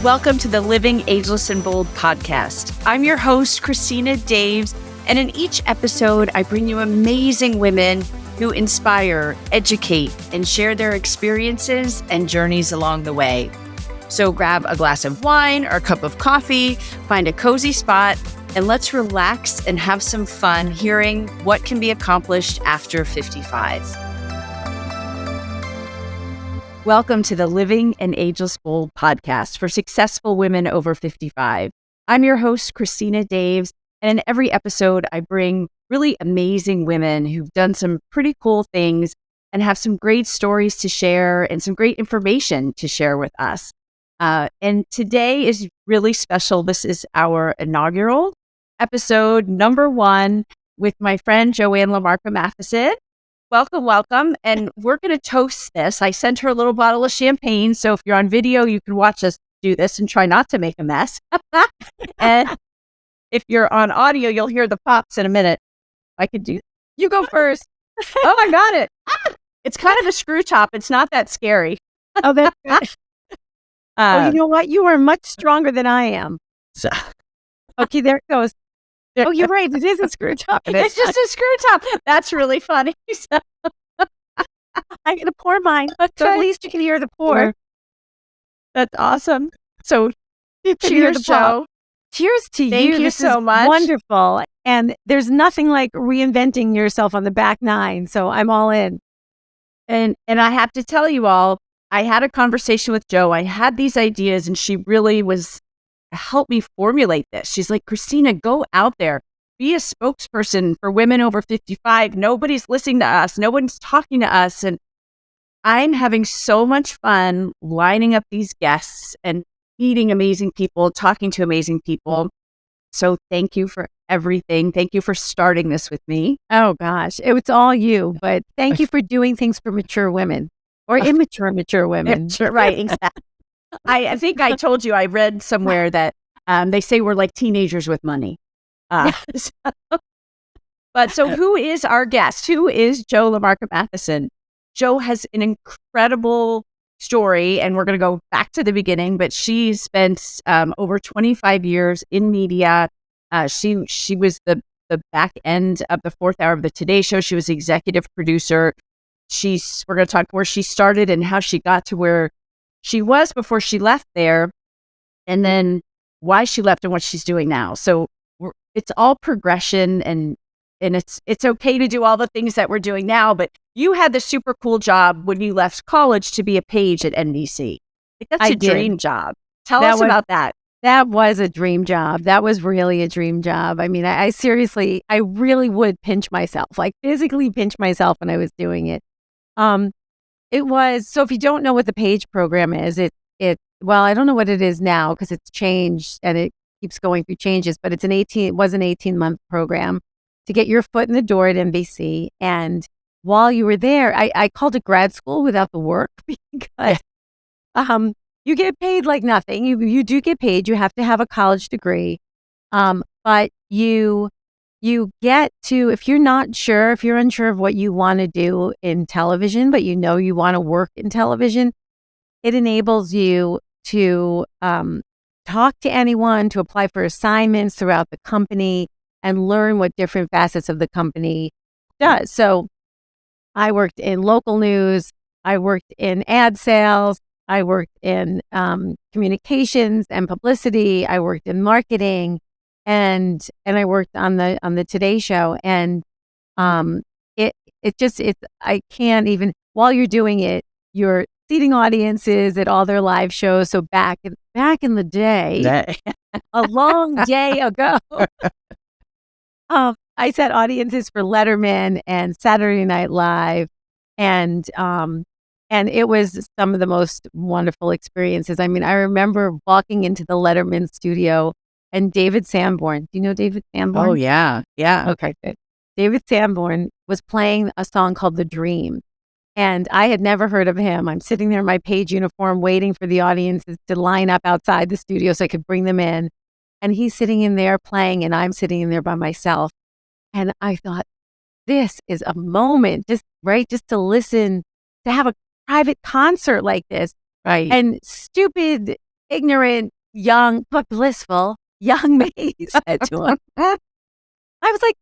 Welcome to the Living Ageless and Bold podcast. I'm your host, Christina Daves, and in each episode, I bring you amazing women who inspire, educate, and share their experiences and journeys along the way. So grab a glass of wine or a cup of coffee, find a cozy spot, and let's relax and have some fun hearing what can be accomplished after 55. Welcome to the Living an Ageless Bold podcast for successful women over 55. I'm your host, Christina Daves, and in every episode, I bring really amazing women who've done some pretty cool things and have some great stories to share and some great information to share with us. And today is really special. This is our inaugural episode, number 1, with my friend Joanne LaMarca Mathisen. Welcome, welcome. And we're going to toast this. I sent her a little bottle of champagne. So if you're on video, you can watch us do this and try not to make a mess. And if you're on audio, you'll hear the pops in a minute. I could do. You go first. Oh, I got it. It's kind of a screw top. It's not that scary. Oh, that's good. You know what? You are much stronger than I am. So. Okay, there it goes. Oh, you're right. It is a screw top. It's just a screw top. That's really funny. I'm going to pour mine. Okay. So at least you can hear the pour. That's awesome. So cheers, Joe. Cheers to you. Thank you this so is much. Wonderful. And there's nothing like reinventing yourself on the back nine. So I'm all in. And I have to tell you all, I had a conversation with Joe. I had these ideas and she really was help me formulate this. She's like, Christina, go out there, be a spokesperson for women over 55. Nobody's listening to us. No one's talking to us. And I'm having so much fun lining up these guests and meeting amazing people, talking to amazing people. So thank you for everything. Thank you for starting this with me. Oh gosh, it was all you, but thank you for doing things for mature women or immature women. Right, exactly. I think I told you, I read somewhere that they say we're like teenagers with money. So who is our guest? Who is Joe LaMarca Mathisen? Joe has an incredible story, and we're going to go back to the beginning, but she spent over 25 years in media. She was the back end of the 4th hour of the Today Show. She was the executive producer. We're going to talk where she started and how she got to where she was before she left there, and then why she left and what she's doing now. So it's all progression, and it's okay to do all the things that we're doing now. But you had the super cool job when you left college to be a page at NBC. That's a dream job. Tell us about that. That was a dream job. That was really a dream job. I mean, I seriously, I really would pinch myself, like physically pinch myself when I was doing it. It was, so if you don't know what the Page program is, well, I don't know what it is now because it's changed and it keeps going through changes, but it was an 18-month program to get your foot in the door at NBC. And while you were there, I called it grad school without the work because you get paid like nothing. You do get paid. You have to have a college degree. But you get to, if you're unsure of what you want to do in television, but you know you want to work in television, it enables you to talk to anyone, to apply for assignments throughout the company and learn what different facets of the company does. So I worked in local news, I worked in ad sales, I worked in communications and publicity, I worked in marketing, and I worked on the Today Show, and I can't even, while you're doing it, you're seating audiences at all their live shows. So back in the day, a long day ago, I set audiences for Letterman and Saturday Night Live, and it was some of the most wonderful experiences. I mean, I remember walking into the Letterman studio. And David Sanborn, do you know David Sanborn? Oh, yeah. Yeah. Okay, good. David Sanborn was playing a song called The Dream. And I had never heard of him. I'm sitting there in my Page uniform waiting for the audiences to line up outside the studio so I could bring them in. And he's sitting in there playing, and I'm sitting in there by myself. And I thought, this is a moment, just to listen, to have a private concert like this. Right. And stupid ignorant, young, but blissful young me said to him, I was like,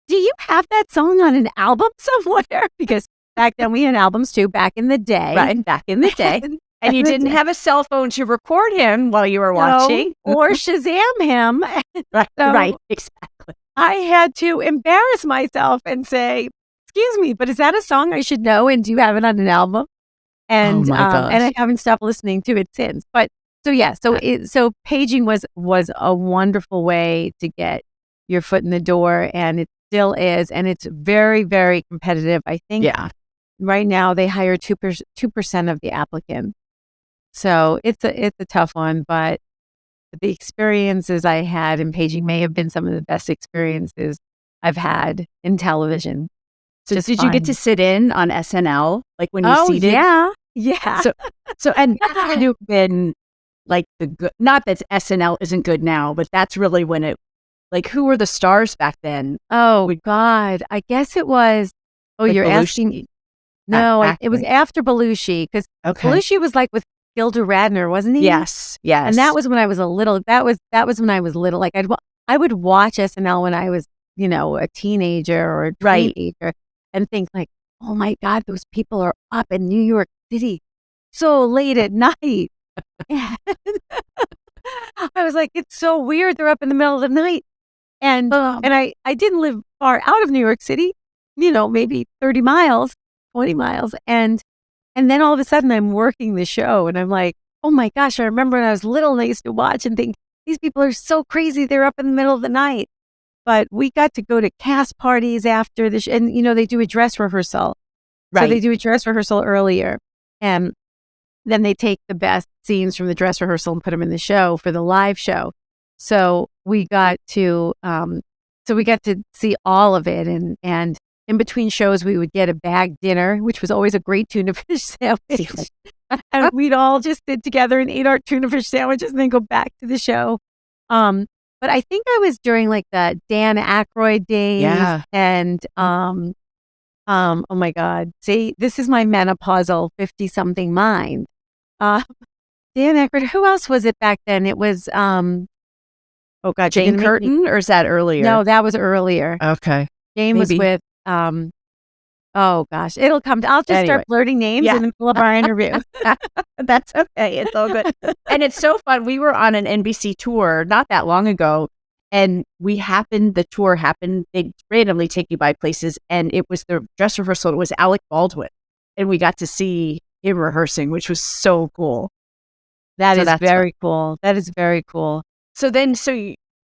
do you have that song on an album somewhere? Because back then we had albums too, back in the day. Right, back in the day. And you didn't have a cell phone to record him while you were watching. Or Shazam him. Right, So right, exactly. I had to embarrass myself and say, excuse me, but is that a song I should know? And do you have it on an album? And Oh my gosh. and I haven't stopped listening to it since. But so paging was a wonderful way to get your foot in the door, and it still is, and it's very, very competitive. I think right now they hire 2% of the applicants, so it's a tough one. But the experiences I had in paging may have been some of the best experiences I've had in television. So did you get to sit in on SNL, like when you seated? Yeah. So and you've been like the good. Not that SNL isn't good now, but that's really when it. Like, who were the stars back then? Oh God, I guess it was. Oh, Like you're Belushi? asking. No, it was after Belushi, because Belushi was like with Gilda Radner, wasn't he? Yes, yes. And that was when I was a little. That was when I was little. Like I would watch SNL when I was, a teenager or a teenager, and think like, oh my God, those people are up in New York City so late at night. I was like, it's so weird. They're up in the middle of the night. And I didn't live far out of New York City, maybe 30 miles, 20 miles. And then all of a sudden I'm working the show and I'm like, oh my gosh, I remember when I was little and I used to watch and think, these people are so crazy. They're up in the middle of the night. But we got to go to cast parties after the show. And, they do a dress rehearsal. Right. So they do a dress rehearsal earlier. And then they take the best scenes from the dress rehearsal and put them in the show for the live show. So we got to see all of it, and in between shows we would get a bag dinner, which was always a great tuna fish sandwich, and we'd all just sit together and eat our tuna fish sandwiches and then go back to the show. But I think I was during like the Dan Aykroyd days, and oh my God, see, this is my menopausal 50-something mind. Dan Aykroyd. Who else was it back then? It was oh God, Jane Curtin, or is that earlier? No, that was earlier. Okay. Jane was with, oh gosh, it'll come. I'll just start blurting names in the middle of our interview. That's okay. It's all good. And it's so fun. We were on an NBC tour not that long ago, and the tour happened. They randomly take you by places, and it was the dress rehearsal. It was Alec Baldwin, and we got to see him rehearsing, which was so cool. That is very cool. That is very cool. So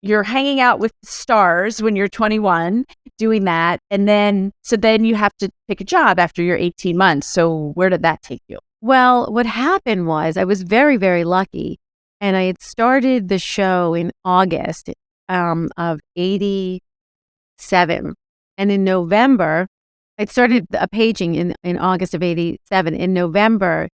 you're hanging out with stars when you're 21, doing that. And then you have to pick a job after your 18 months. So where did that take you? Well, what happened was I was very, very lucky. And I had started the show in August of 87. And in November, I'd started a paging in August of 87. In November,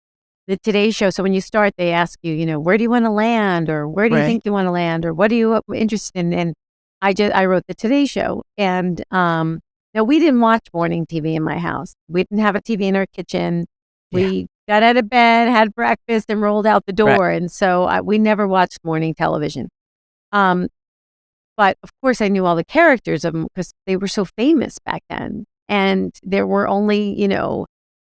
the Today Show. So when you start, they ask you, where do you want to land, or where do you think you want to land, or what are you interested in? And I wrote the Today Show, and now we didn't watch morning TV in my house. We didn't have a TV in our kitchen. We got out of bed, had breakfast, and rolled out the door. And so we never watched morning television. But of course, I knew all the characters of them because they were so famous back then, and there were only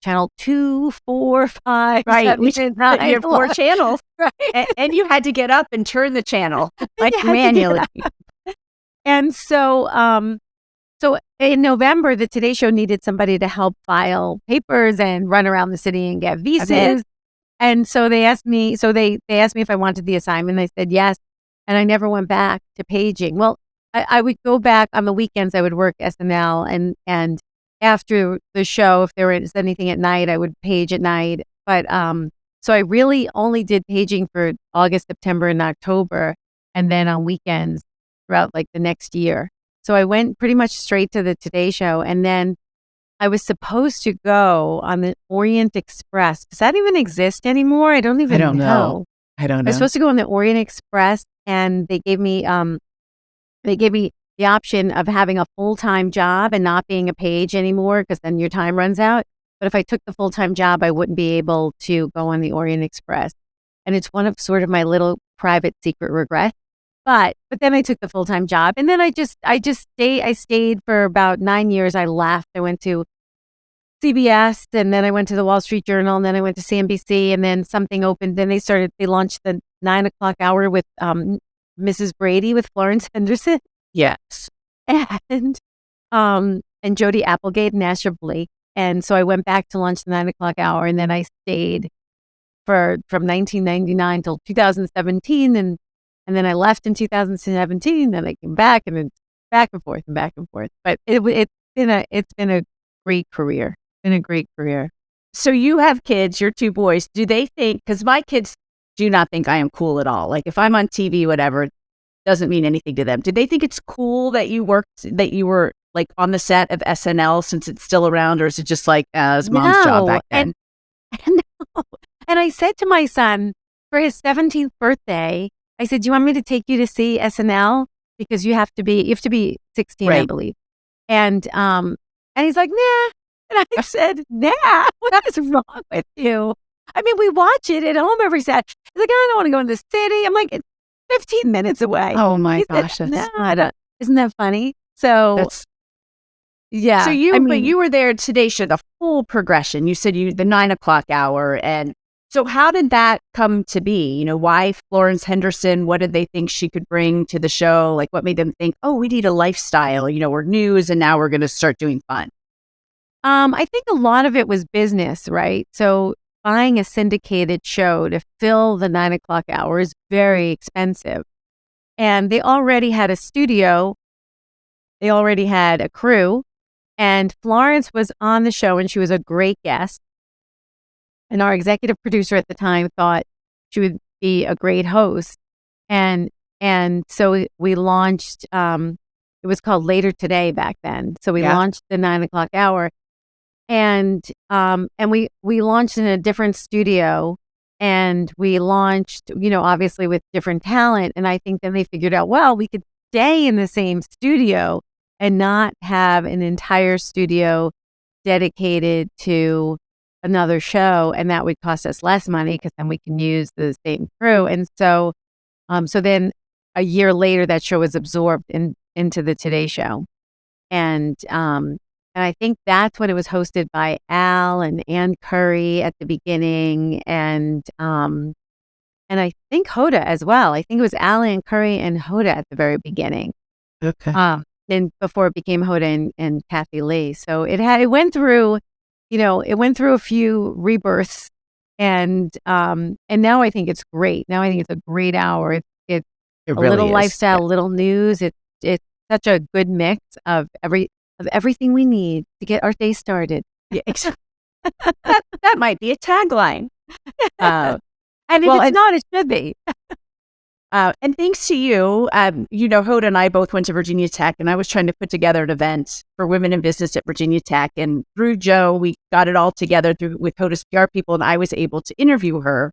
Channel 2, 4, 5. Right. 7, 9. You have 4 channels. Right. And you had to get up and turn the channel like manually. And so in November, the Today Show needed somebody to help file papers and run around the city and get visas. And so they asked me, if I wanted the assignment. I said yes. And I never went back to paging. Well, I would go back on the weekends. I would work SNL, and after the show, if there was anything at night, I would page at night. But so I really only did paging for August, September, and October, and then on weekends throughout like the next year. So I went pretty much straight to the Today Show, and then I was supposed to go on the Orient Express. Does that even exist anymore? I don't know. I don't know. I was supposed to go on the Orient Express, and they gave me the option of having a full-time job and not being a page anymore, because then your time runs out. But if I took the full-time job, I wouldn't be able to go on the Orient Express. And it's one of sort of my little private secret regrets. But then I took the full-time job, and then I stayed for about 9 years. I left. I went to CBS, and then I went to the Wall Street Journal, and then I went to CNBC, and then something opened. Then they launched the 9 o'clock hour with Mrs. Brady with Florence Henderson. Yes. And Jodi Applegate and Asher Blake. And so I went back to launch the 9 o'clock hour, and then I stayed from 1999 till 2017, and then I left in 2017. Then I came back, and then back and forth and back and forth. But it's been a great career. Been a great career. So you have kids, your two boys. Do they think, because my kids do not think I am cool at all. Like if I'm on TV, whatever, it doesn't mean anything to them. Do they think it's cool that you were like on the set of SNL since it's still around, or is it just like as mom's job back then? And I said to my son for his 17th birthday, I said, "Do you want me to take you to see SNL? Because you have to be 16, right. I believe." And he's like, "Nah." And I said, "Nah, what is wrong with you? I mean, we watch it at home every Saturday." He's like, "I don't want to go in the city." I'm like, "It's 15 minutes away." Oh my gosh. Isn't that funny? So yeah. So but you were there Today Show, the full progression. You said the 9 o'clock hour. And so how did that come to be? Why Florence Henderson? What did they think she could bring to the show? Like what made them think, oh, we need a lifestyle, we're news and now we're going to start doing fun? I think a lot of it was business, right? So buying a syndicated show to fill the 9 o'clock hour is very expensive. And they already had a studio. They already had a crew. And Florence was on the show, and she was a great guest. And our executive producer at the time thought she would be a great host. And so we launched, it was called Later Today back then. So we launched the 9 o'clock hour. And we launched in a different studio, and we launched, obviously with different talent. And I think then they figured out, well, we could stay in the same studio and not have an entire studio dedicated to another show. And that would cost us less money because then we can use the same crew. And so then a year later, that show was absorbed into the Today Show. And I think that's when it was hosted by Al and Ann Curry at the beginning, and I think Hoda as well. I think it was Al, Ann Curry, and Hoda at the very beginning. Okay. And before it became Hoda and Kathy Lee. So it went through a few rebirths, and now I think it's great. Now I think it's a great hour. It's a really little is. lifestyle, little news. It's such a good mix of everything we need to get our day started. Yeah, that might be a tagline. And if it's not, it should be. And thanks to you, Hoda and I both went to Virginia Tech, and I was trying to put together an event for women in business at Virginia Tech. And through Joe, we got it all together with Hoda's PR people, and I was able to interview her,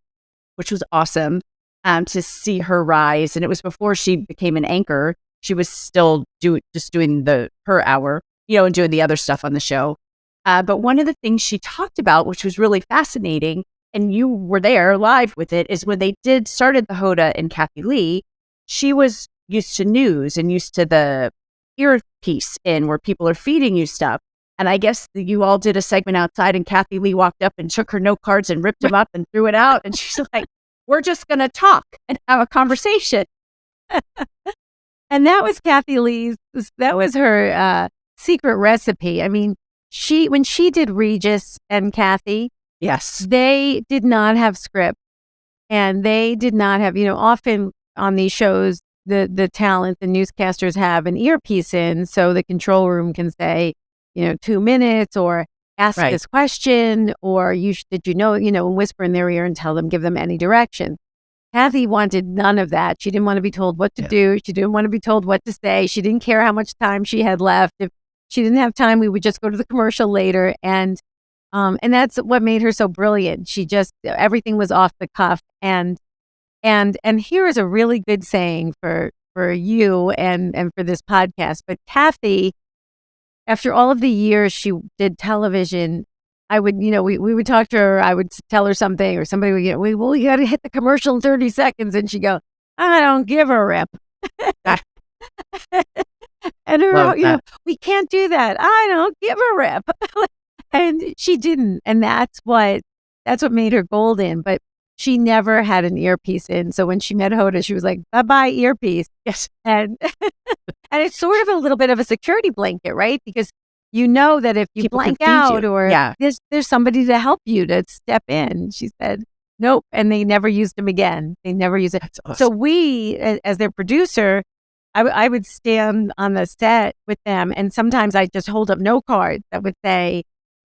which was awesome to see her rise. And it was before she became an anchor. She was still just doing her hour, and doing the other stuff on the show. But one of the things she talked about, which was really fascinating, and you were there live with it, is when they started the Hoda and Kathy Lee, she was used to news and used to the earpiece in where people are feeding you stuff. And I guess you all did a segment outside, and Kathy Lee walked up and took her note cards and ripped them up and threw it out. And she's like, "We're just going to talk and have a conversation." And that was Kathy Lee's, that was her secret recipe. I mean, when she did Regis and Kathy, yes, they did not have script, and they did not have, often on these shows, the talent, the newscasters have an earpiece in, so the control room can say, 2 minutes, or ask this question, or whisper in their ear and give them any direction. Kathy wanted none of that. She didn't want to be told what to do. She didn't want to be told what to say. She didn't care how much time she had left. If she didn't have time, we would just go to the commercial later. And that's what made her so brilliant. She just, everything was off the cuff. And here is a really good saying for you and for this podcast. But Kathy, after all of the years she did television, I would, we would talk to her. I would tell her something, or somebody would get, well, you got to hit the commercial in 30 seconds. And she'd go, I don't give a rip. And her, we can't do that. I don't give a rip. And she didn't. And that's what made her golden. But she never had an earpiece in. So when she met Hoda, she was like, bye-bye earpiece. Yes. And it's sort of a little bit of a security blanket, right? Because you know that if you People blank can feed out you. or there's somebody to help you to step in. She said, nope. And they never used them again. They never used it. That's awesome. So we, as their producer, I would stand on the set with them. And sometimes I just hold up note cards that would say,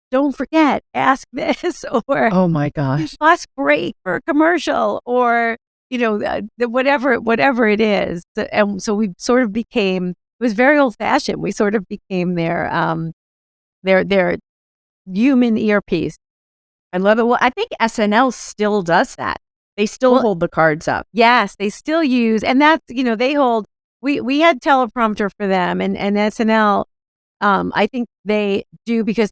don't forget, ask this, or oh my gosh, bus break for a commercial, or, whatever it is. And so we sort of became, it was very old fashioned. We sort of became their human earpiece. I love it. Well, I think SNL still does that. They still hold the cards up. Yes, they still use, and that's, they hold, we had teleprompter for them, and SNL, I think they do because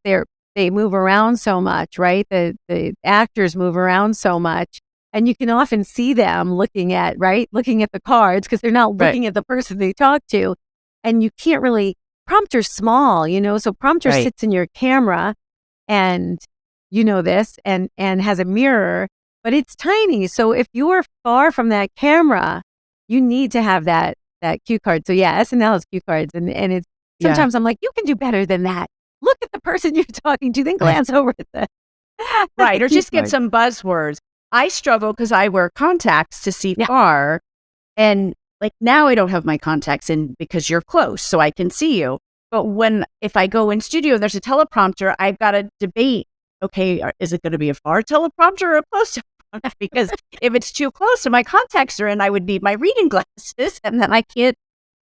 they move around so much, right? The actors move around so much, and you can often see them looking at the cards because they're not looking at the person they talk to, and you can't really, prompter's small, so prompter sits in your camera, and this, and has a mirror, but it's tiny. So if you are far from that camera, you need to have that cue card. So yeah, SNL has cue cards, and it's sometimes I'm like, you can do better than that. Look at the person you're talking to, then glance over at the or just get some buzzwords. I struggle because I wear contacts to see far, and like now I don't have my contacts in because you're close, so I can see you. But if I go in studio, there's a teleprompter. I've got to debate. Okay, is it going to be a far teleprompter or a close teleprompter? Because if it's too close and my contacts are in, I would need my reading glasses, and then I can't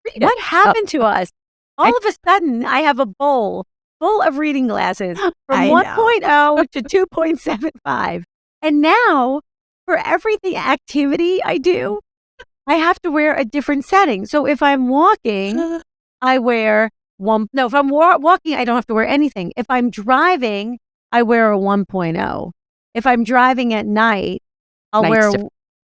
read. What happened to us? All of a sudden, I have a bowl full of reading glasses from 1.0 to 2.75. And now, for everything activity I do, I have to wear a different setting. So if I'm walking, I wear if I'm walking, I don't have to wear anything. If I'm driving, I wear a 1.0. If I'm driving at night, I'll wear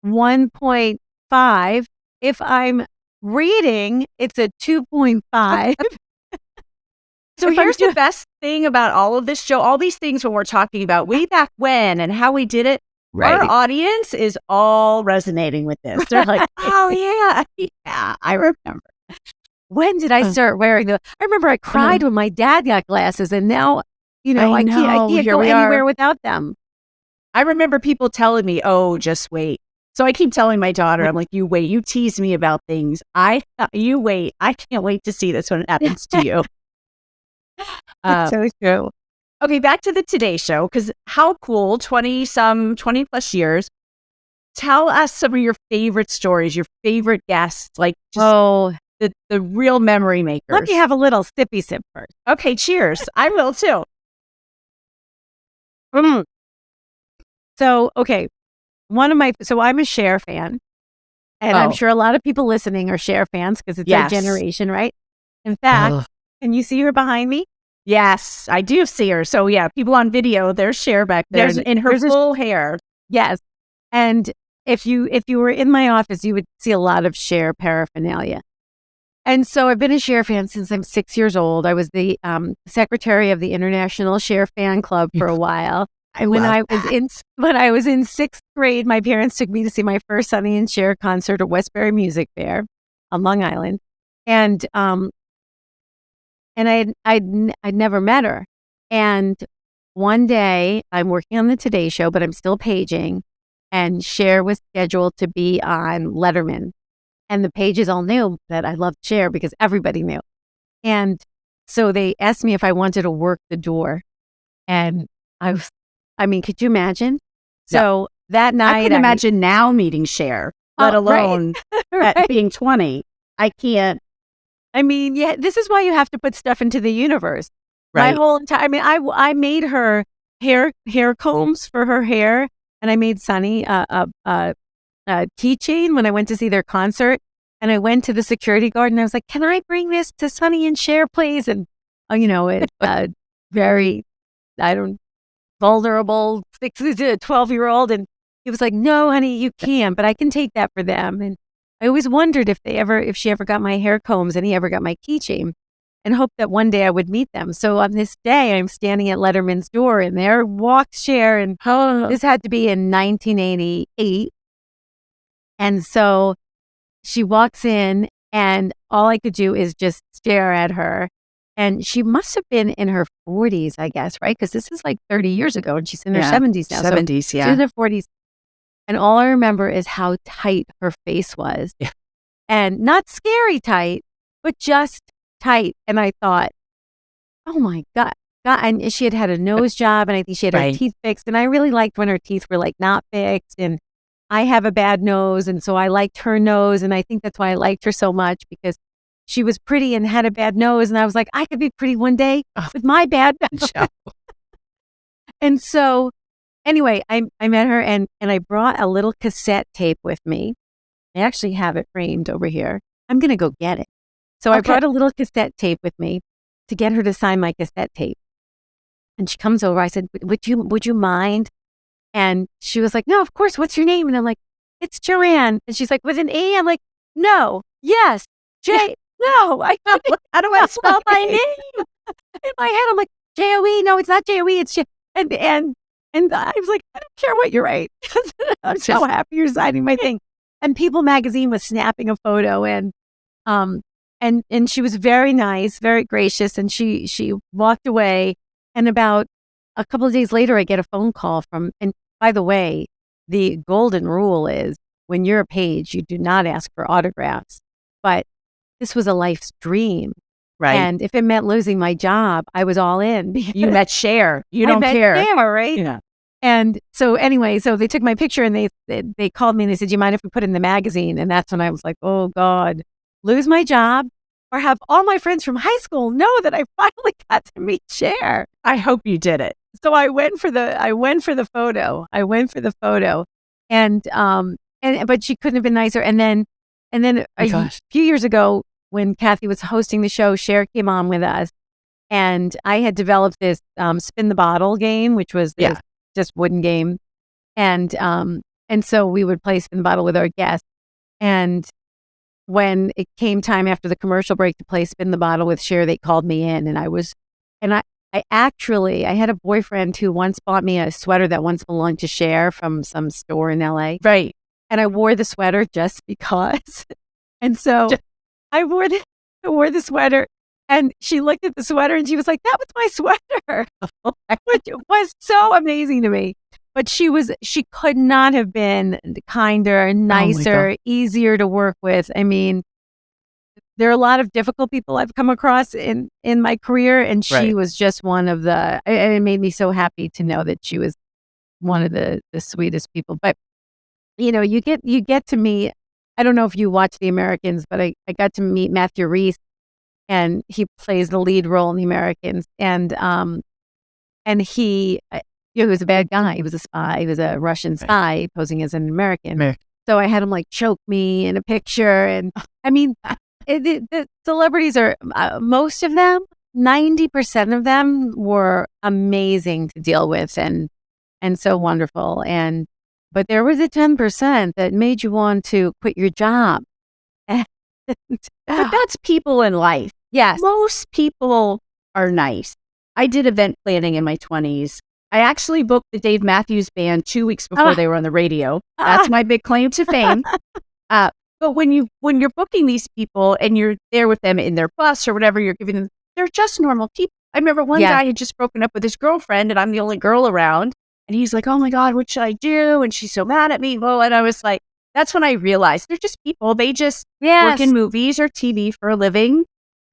1.5. If I'm reading, it's a 2.5. So here's the best thing about all of this show, all these things when we're talking about way back when and how we did it, our audience is all resonating with this. They're like, oh yeah, I remember. When did I start wearing I remember I cried when my dad got glasses, and now, I can't go anywhere without them. I remember people telling me, oh, just wait. So I keep telling my daughter, I'm like, you wait, you tease me about things. You wait. I can't wait to see this when it happens to you. It's so true. Okay, back to the Today Show, because how cool, 20 plus years. Tell us some of your favorite stories, your favorite guests, like just the real memory makers. Let me have a little sippy sip first. Okay, cheers. I will too. So, okay, so I'm a Cher fan, and I'm sure a lot of people listening are Cher fans because it's their generation, right? In fact, can you see her behind me? Yes, I do see her. So yeah, people on video, there's Cher back there in her full hair. Yes. And if you were in my office, you would see a lot of Cher paraphernalia. And so I've been a Cher fan since I'm 6 years old. I was the secretary of the International Cher Fan Club for a while. When I was in sixth grade, my parents took me to see my first Sonny and Cher concert at Westbury Music Fair on Long Island. And I'd never met her. And one day I'm working on the Today Show, but I'm still paging, and Cher was scheduled to be on Letterman. And the pages all knew that I loved Cher because everybody knew. And so they asked me if I wanted to work the door. And could you imagine? So that night, I can imagine now meeting Cher, let alone at being 20. I can't. This is why you have to put stuff into the universe. Right. My whole entire, I made her hair combs for her hair, and I made Sonny a keychain when I went to see their concert. And I went to the security guard and I was like, "Can I bring this to Sonny and Cher, please?" And it's very, vulnerable 12-year-old. And he was like, no, honey, you can't, but I can take that for them. And I always wondered if she ever got my hair combs and he ever got my keychain, and hoped that one day I would meet them. So on this day, I'm standing at Letterman's door, and there walks Cher, and this had to be in 1988. And so she walks in, and all I could do is just stare at her. And she must have been in her 40s, I guess, right? Because this is like 30 years ago, and she's in her 70s now. 70s, so she's in her 40s. And all I remember is how tight her face was. Yeah. And not scary tight, but just tight. And I thought, oh my God. And she had a nose job, and I think she had her teeth fixed. And I really liked when her teeth were like not fixed. And I have a bad nose, and so I liked her nose. And I think that's why I liked her so much, because she was pretty and had a bad nose. And I was like, I could be pretty one day with my bad nose. And so anyway, I met her, and I brought a little cassette tape with me. I actually have it framed over here. I'm going to go get it. So I brought a little cassette tape with me to get her to sign my cassette tape. And she comes over. I said, would you mind? And she was like, no, of course. What's your name? And I'm like, it's Joanne. And she's like, with an E? I'm like, no, yes, J. No, how do I spell my name? In my head, I'm like, J-O-E. No, it's not J-O-E. It's J. And I was like, I don't care what you write. I'm so happy you're signing my thing. And People magazine was snapping a photo, and she was very nice, very gracious, and she walked away. And about a couple of days later, I get a phone call from, and by the way, the golden rule is when you're a page, you do not ask for autographs. But this was a life's dream. Right. And if it meant losing my job, I was all in. You met Cher. You don't care. Cher, right? Yeah. And so anyway, so they took my picture, and they called me, and they said, do you mind if we put it in the magazine? And that's when I was like, oh God, lose my job or have all my friends from high school know that I finally got to meet Cher. I hope you did it. So I went for the photo. But she couldn't have been nicer. And then a few years ago, when Kathy was hosting the show, Cher came on with us, and I had developed this spin the bottle game, which was this just wooden game. And so we would play spin the bottle with our guests. And when it came time after the commercial break to play spin the bottle with Cher, they called me in, and I had a boyfriend who once bought me a sweater that once belonged to Cher from some store in LA. Right. And I wore the sweater just because. And so I wore the sweater, and she looked at the sweater, and she was like, that was my sweater, which was so amazing to me. But she could not have been kinder, nicer, easier to work with. I mean, there are a lot of difficult people I've come across in my career, and she was just one of and it made me so happy to know that she was one of the sweetest people. But, you know, you get to meet, I don't know if you watch The Americans, but I got to meet Matthew Rhys, and he plays the lead role in The Americans. And he was a bad guy. He was a spy. He was a Russian spy posing as an American. So I had him like choke me in a picture. And I mean, the celebrities are, most of them, 90% of them were amazing to deal with and so wonderful. But there was a 10% that made you want to quit your job. But that's people in life. Yes. Most people are nice. I did event planning in my 20s. I actually booked the Dave Matthews Band 2 weeks before they were on the radio. That's my big claim to fame. But when you're booking these people and you're there with them in their bus or whatever you're giving them, they're just normal people. I remember one guy had just broken up with his girlfriend, and I'm the only girl around. And he's like, oh my God, what should I do? And she's so mad at me. Well, and I was like, that's when I realized they're just people. They just work in movies or TV for a living.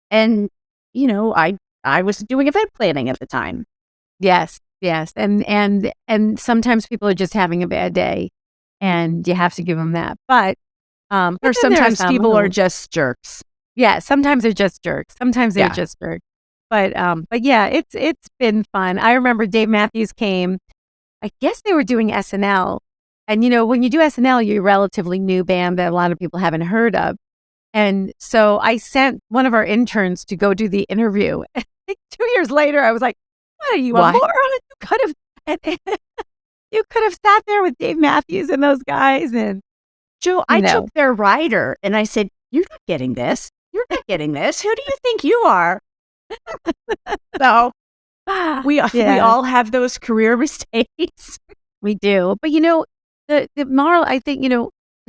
And, you know, I was doing event planning at the time. Yes. And sometimes people are just having a bad day, and you have to give them that. But or sometimes people are just jerks. Yeah, sometimes they're just jerks. Sometimes they're just jerks. But yeah, it's been fun. I remember Dave Matthews came. I guess they were doing SNL. And, you know, when you do SNL, you're a relatively new band that a lot of people haven't heard of. And so I sent one of our interns to go do the interview. 2 years later, I was like, what are you, a moron? You could have. And you could have sat there with Dave Matthews and those guys and, Joe, I took their rider and I said, "You're not getting this. You're not getting this. Who do you think you are?" So we all have those career mistakes. We do. But, the moral, I think,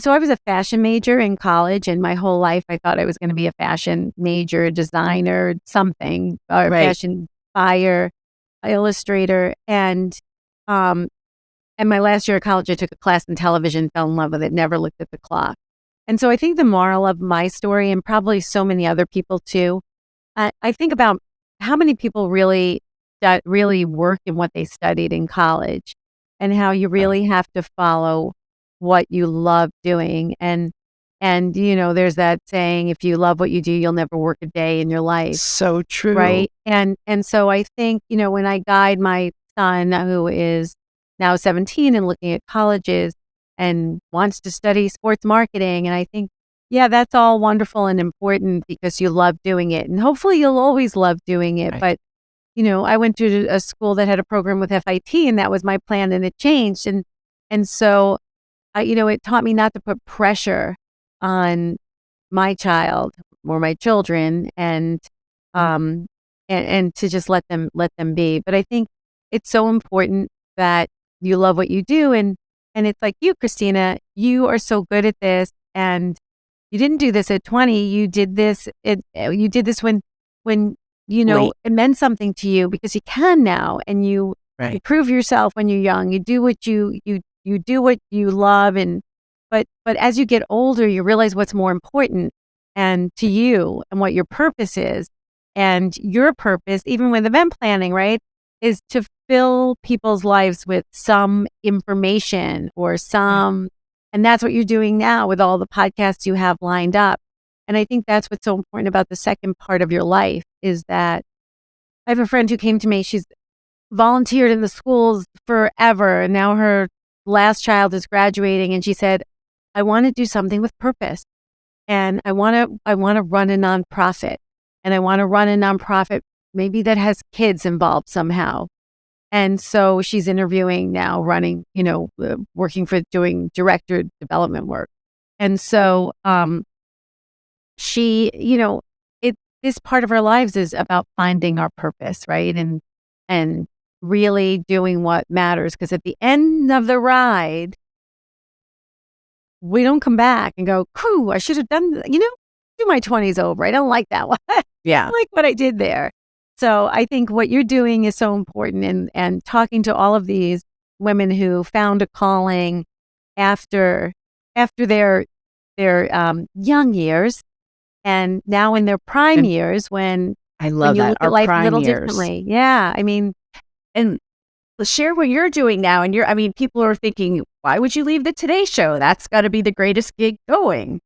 so I was a fashion major in college, and my whole life I thought I was going to be a fashion major, designer, something, or fashion buyer, illustrator. And my last year of college, I took a class in television, fell in love with it, never looked at the clock. And so I think the moral of my story, and probably so many other people too, I think about how many people really work in what they studied in college, and how you really have to follow what you love doing. And there's that saying, if you love what you do, you'll never work a day in your life. So true. Right. And so I think, when I guide my son, who is now 17 and looking at colleges and wants to study sports marketing, and I think, yeah, that's all wonderful and important because you love doing it. And hopefully you'll always love doing it. Right. But, I went to a school that had a program with FIT, and that was my plan, and it changed. And so, it taught me not to put pressure on my child or my children, and to just let them be. But I think it's so important that you love what you do, and it's like you, Christina, you are so good at this, and you didn't do this at 20. You did this. You did this when it meant something to you, because you can now, and you prove yourself when you're young. You do what you do what you love, but as you get older, you realize what's more important and to you, and what your purpose is. And your purpose, even with event planning, right, is to fill people's lives with some information or some, and that's what you're doing now with all the podcasts you have lined up. And I think that's what's so important about the second part of your life, is that I have a friend who came to me. She's volunteered in the schools forever, and now her last child is graduating, and she said, I want to do something with purpose, and I want to run a nonprofit, and I want to run a nonprofit maybe that has kids involved somehow. And so she's interviewing now, running, working for doing director development work. And so she, this part of our lives is about finding our purpose, right? And really doing what matters, because at the end of the ride, we don't come back and go, "Cool, I should have done, do my 20s over. I don't like that one." Yeah. I like what I did there. So I think what you're doing is so important, and talking to all of these women who found a calling after their young years, and now in their prime years, when I love you that, look our at life a prime little years. differently. Yeah, I mean, and share what you're doing now. And people are thinking, why would you leave the Today Show? That's got to be the greatest gig going.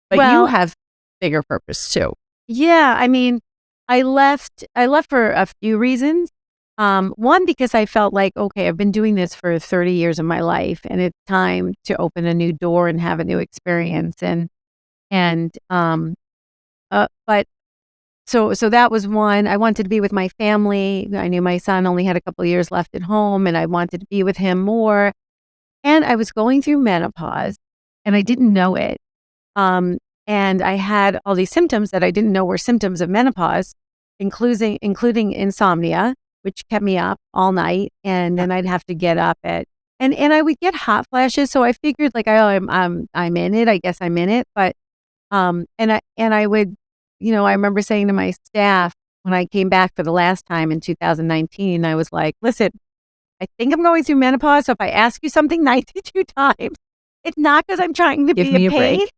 But you have bigger purpose too. Yeah, I mean, I left for a few reasons. One, because I felt like, okay, I've been doing this for 30 years of my life, and it's time to open a new door and have a new experience. But so that was one. I wanted to be with my family. I knew my son only had a couple of years left at home, and I wanted to be with him more. And I was going through menopause, and I didn't know it. And I had all these symptoms that I didn't know were symptoms of menopause, including insomnia, which kept me up all night. And then I'd have to get up and I would get hot flashes. So I figured, like, I'm in it. I guess I'm in it. But and I would, I remember saying to my staff when I came back for the last time in 2019, I was like, listen, I think I'm going through menopause. So if I ask you something 92 times, it's not because I'm trying to be a pain. Break.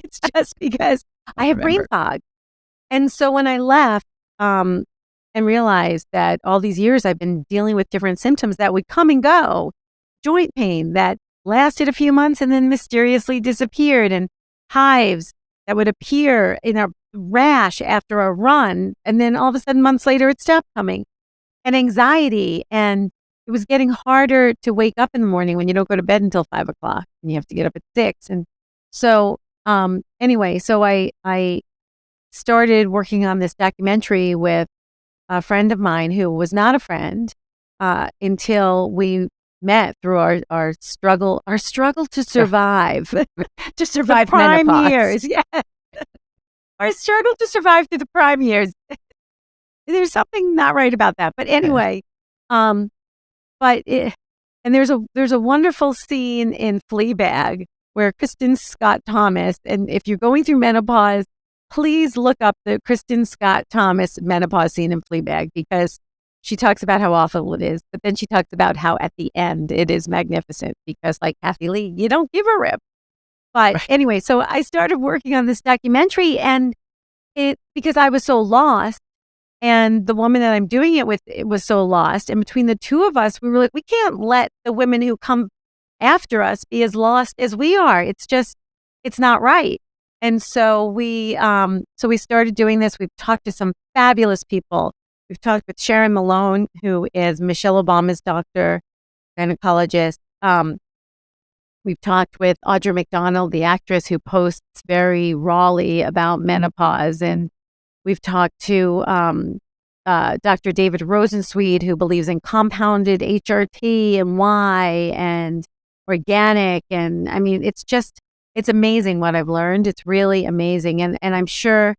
It's just because I have brain fog. And so when I left and realized that all these years I've been dealing with different symptoms that would come and go, joint pain that lasted a few months and then mysteriously disappeared, and hives that would appear in a rash after a run, and then all of a sudden months later it stopped coming, and anxiety. And it was getting harder to wake up in the morning when you don't go to bed until 5 o'clock and you have to get up at 6. And so anyway, so I started working on this documentary with a friend of mine who was not a friend, until we met through our struggle to survive. To survive the prime menopause. years. Yeah. Our struggle to survive through the prime years. There's something not right about that. But anyway, and there's a wonderful scene in Fleabag where Kristen Scott Thomas, and if you're going through menopause, please look up the Kristen Scott Thomas menopause scene in Fleabag, because she talks about how awful it is, but then she talks about how at the end it is magnificent, because like Kathy Lee, you don't give a rip. But anyway, so I started working on this documentary, and because I was so lost, and the woman that I'm doing it with was so lost, and between the two of us, we were like, we can't let the women who come after us be as lost as we are. It's not right. And so we started doing this. We've talked to some fabulous people. We've talked with Sharon Malone, who is Michelle Obama's doctor, gynecologist. We've talked with Audra McDonald, the actress who posts very rawly about menopause. And we've talked to Dr. David Rosensweet, who believes in compounded HRT and why, and organic. And I mean, it's amazing what I've learned. It's really amazing. And I'm sure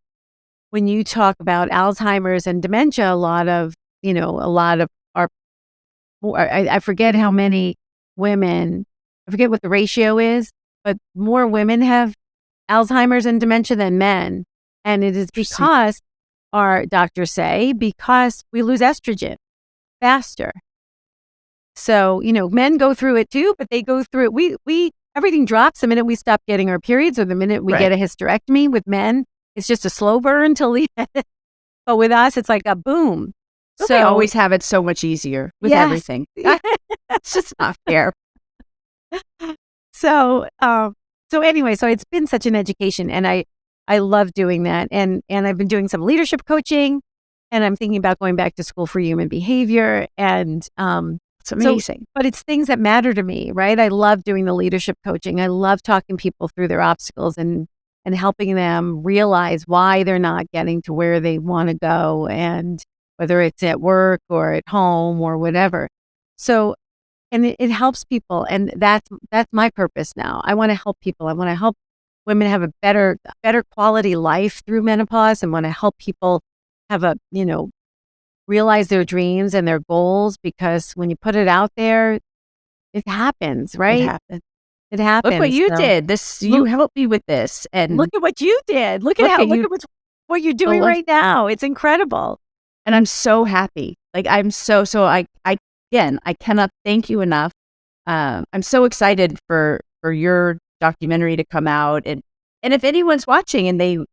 when you talk about Alzheimer's and dementia, a lot of our, I forget how many women, I forget what the ratio is, but more women have Alzheimer's and dementia than men. And it is because our doctors say, because we lose estrogen faster. So, men go through it too, but they go through it. We everything drops the minute we stop getting our periods, or the minute we get a hysterectomy. With men, it's just a slow burn till the end. But with us, it's like a boom. So they always have it so much easier with everything. It's just not fair. So anyway, so it's been such an education, and I love doing that. And I've been doing some leadership coaching, and I'm thinking about going back to school for human behavior. And it's amazing. But it's things that matter to me, right? I love doing the leadership coaching. I love talking people through their obstacles and helping them realize why they're not getting to where they want to go, and whether it's at work or at home or whatever. So, and it helps people. And that's my purpose now. I want to help people. I want to help women have a better quality life through menopause, and want to help people have realize their dreams and their goals, because when you put it out there, it happens, right? It happens. Look what you did. You helped me with this, and look at what you did. Look at what you're doing right now. It's incredible, and I'm so happy. Like I'm so I cannot thank you enough. I'm so excited for your documentary to come out, and if anyone's watching and they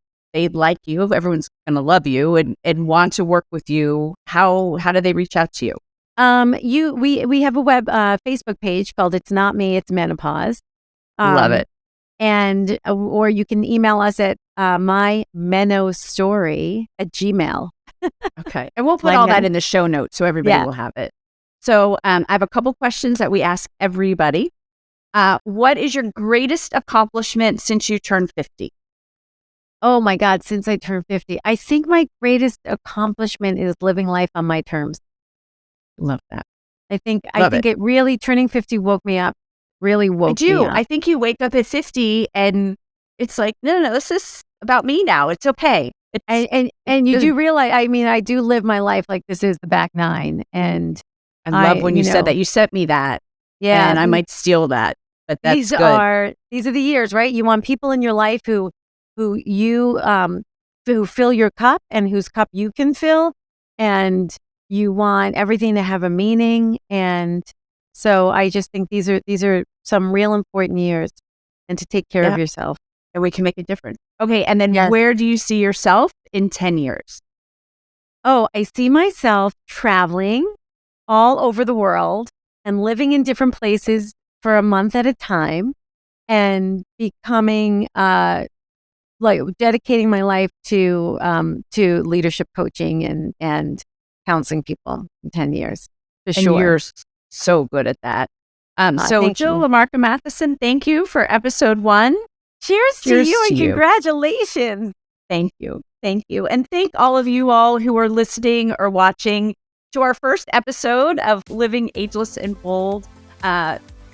like you, everyone's gonna love you and want to work with you. How do they reach out to you? We have a web Facebook page called "It's Not Me, It's Menopause." Love it. And or you can email us at myMenoStory@gmail. Okay, and we'll put all that in the show notes so everybody will have it. So I have a couple questions that we ask everybody. What is your greatest accomplishment since you turned 50? Oh my God, since I turned 50. I think my greatest accomplishment is living life on my terms. Love that. I think it really, turning 50 woke me up. Really woke me up. I think you wake up at 50 and it's like, no, this is about me now. It's okay. And you do realize, I mean, I do live my life like this is the back nine. And I love when you said that. You sent me that. Yeah. And I might steal that, but that's these good. These are the years, right? You want people in your life who fill your cup and whose cup you can fill. And you want everything to have a meaning. And so I just think these are some real important years, and to take care of yourself. And we can make a difference. Okay. And then where do you see yourself in 10 years? Oh, I see myself traveling all over the world and living in different places for a month at a time, and becoming, dedicating my life to leadership coaching and counseling people in 10 years. For sure. You're so good at that. So Joanne LaMarca Mathisen, thank you for episode 1. Cheers to you, and congratulations. Thank you. And thank all of you all who are listening or watching. to our first episode of Living Ageless and Bold.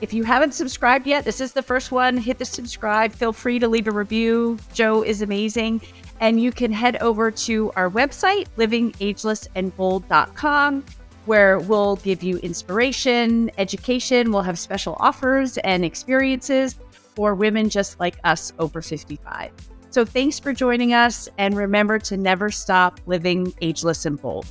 If you haven't subscribed yet, this is the first one. Hit the subscribe. Feel free to leave a review. Joe is amazing. And you can head over to our website, livingagelessandbold.com, where we'll give you inspiration, education. We'll have special offers and experiences for women just like us over 55. So thanks for joining us. And remember to never stop living ageless and bold.